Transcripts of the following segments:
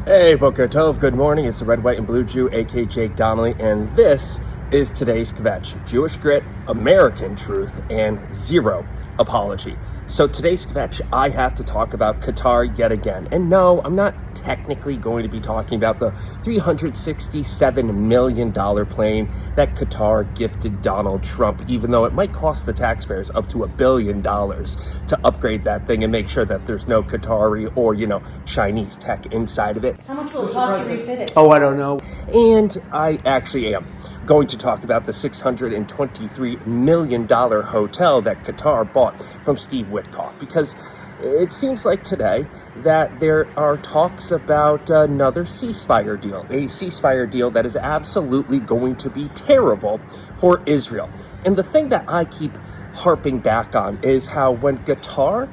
Hey, Boker Tov, good morning. It's the Red, White, and Blue Jew, aka Jake Donnelly, and this is today's Kvetch. Jewish grit, American truth, and zero apology. So today's Kvetch, I have to talk about Qatar yet again. And no, I'm not technically going to be talking about the $367 million plane that Qatar gifted Donald Trump, even though it might cost the taxpayers up to $1 billion to upgrade that thing and make sure that there's no Qatari or, Chinese tech inside of it. How much will it cost to refit it? Oh, I don't know. And I actually am going to talk about the $623 million hotel that Qatar bought from Steve Witkoff, because it seems like today that there are talks about another ceasefire deal, a ceasefire deal that is absolutely going to be terrible for Israel. And the thing that I keep harping back on is how when Qatar,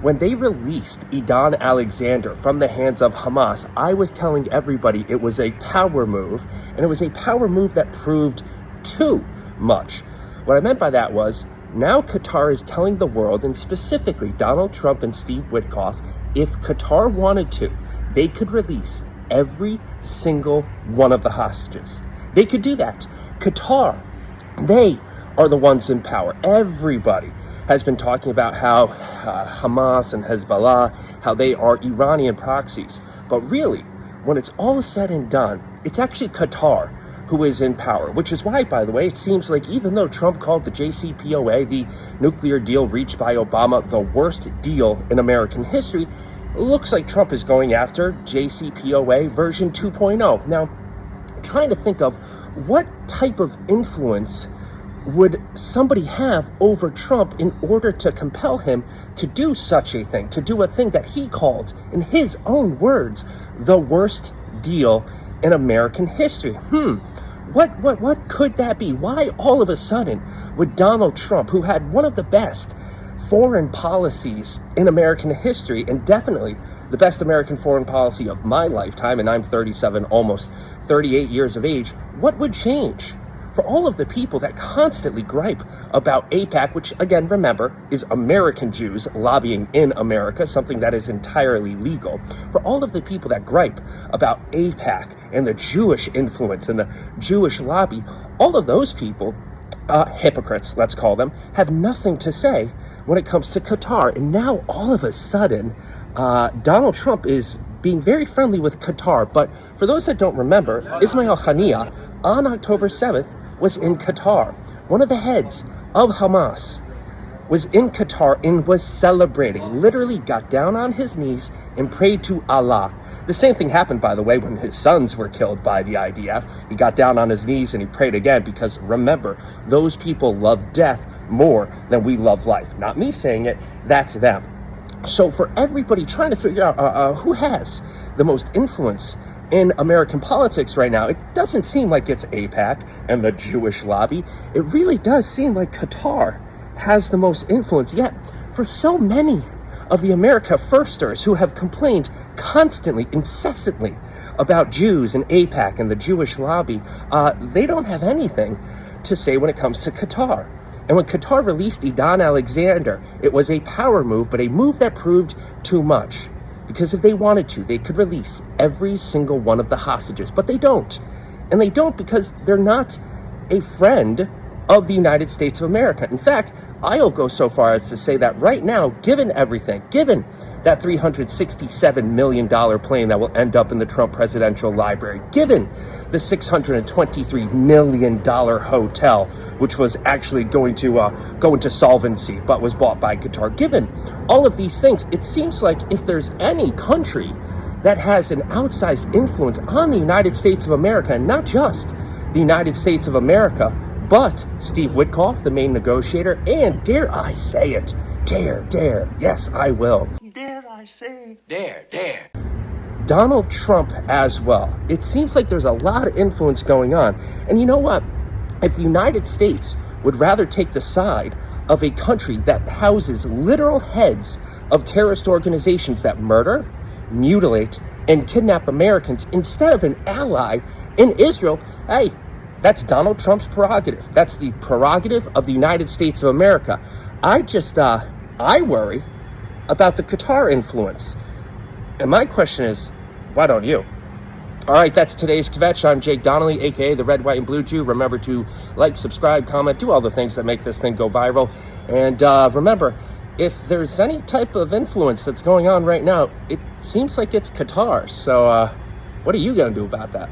when they released Edan Alexander from the hands of Hamas, I was telling everybody it was a power move, and it was a power move that proved too much. What I meant by that was, now Qatar is telling the world, and specifically Donald Trump and Steve Witkoff, if Qatar wanted to, they could release every single one of the hostages. They could do that. Qatar, they are the ones in power. Everybody has been talking about how Hamas and Hezbollah, how they are Iranian proxies. But really, when it's all said and done, it's actually Qatar who is in power, which is why, by the way, it seems like even though Trump called the JCPOA, the nuclear deal reached by Obama, the worst deal in American history, it looks like Trump is going after JCPOA version 2.0. Now, trying to think of what type of influence would somebody have over Trump in order to compel him to do such a thing, to do a thing that he called, in his own words, the worst deal in American history. What could that be? Why all of a sudden would Donald Trump, who had one of the best foreign policies in American history, and definitely the best American foreign policy of my lifetime, and I'm 37, almost 38 years of age, what would change? For all of the people that constantly gripe about AIPAC, which again, remember, is American Jews lobbying in America, something that is entirely legal. For all of the people that gripe about AIPAC and the Jewish influence and the Jewish lobby, all of those people, hypocrites, let's call them, have nothing to say when it comes to Qatar. And now all of a sudden, Donald Trump is being very friendly with Qatar. But for those that don't remember, Ismail Haniyeh on October 7th was in Qatar. One of the heads of Hamas was in Qatar and was celebrating, literally got down on his knees and prayed to Allah. The same thing happened, by the way, when his sons were killed by the IDF. He got down on his knees and he prayed again, because remember, those people love death more than we love life. Not me saying it, that's them. So for everybody trying to figure out who has the most influence in American politics right now, it doesn't seem like it's AIPAC and the Jewish lobby. It really does seem like Qatar has the most influence. Yet, for so many of the America Firsters who have complained constantly, incessantly about Jews and AIPAC and the Jewish lobby, they don't have anything to say when it comes to Qatar. And when Qatar released Edan Alexander, it was a power move, but a move that proved too much. Because if they wanted to, they could release every single one of the hostages, but they don't. And they don't because they're not a friend of the United States of America. In fact, I'll go so far as to say that right now, given everything, given that $367 million plane that will end up in the Trump Presidential Library, given the $623 million hotel, which was actually going to go into solvency, but was bought by Qatar, given all of these things, it seems like if there's any country that has an outsized influence on the United States of America, and not just the United States of America, but Steve Witkoff, the main negotiator, and dare I say it, dare, yes, I will. Dare I say, dare. Donald Trump as well. It seems like there's a lot of influence going on. And you know what? If the United States would rather take the side of a country that houses literal heads of terrorist organizations that murder, mutilate, and kidnap Americans instead of an ally in Israel, hey, that's Donald Trump's prerogative. That's the prerogative of the United States of America. I worry about the Qatar influence. And my question is, why don't you? All right, that's today's Kvetch. I'm Jake Donnelly, aka the Red, White, and Blue Jew. Remember to like, subscribe, comment, do all the things that make this thing go viral. And remember, if there's any type of influence that's going on right now, it seems like it's Qatar. So what are you going to do about that?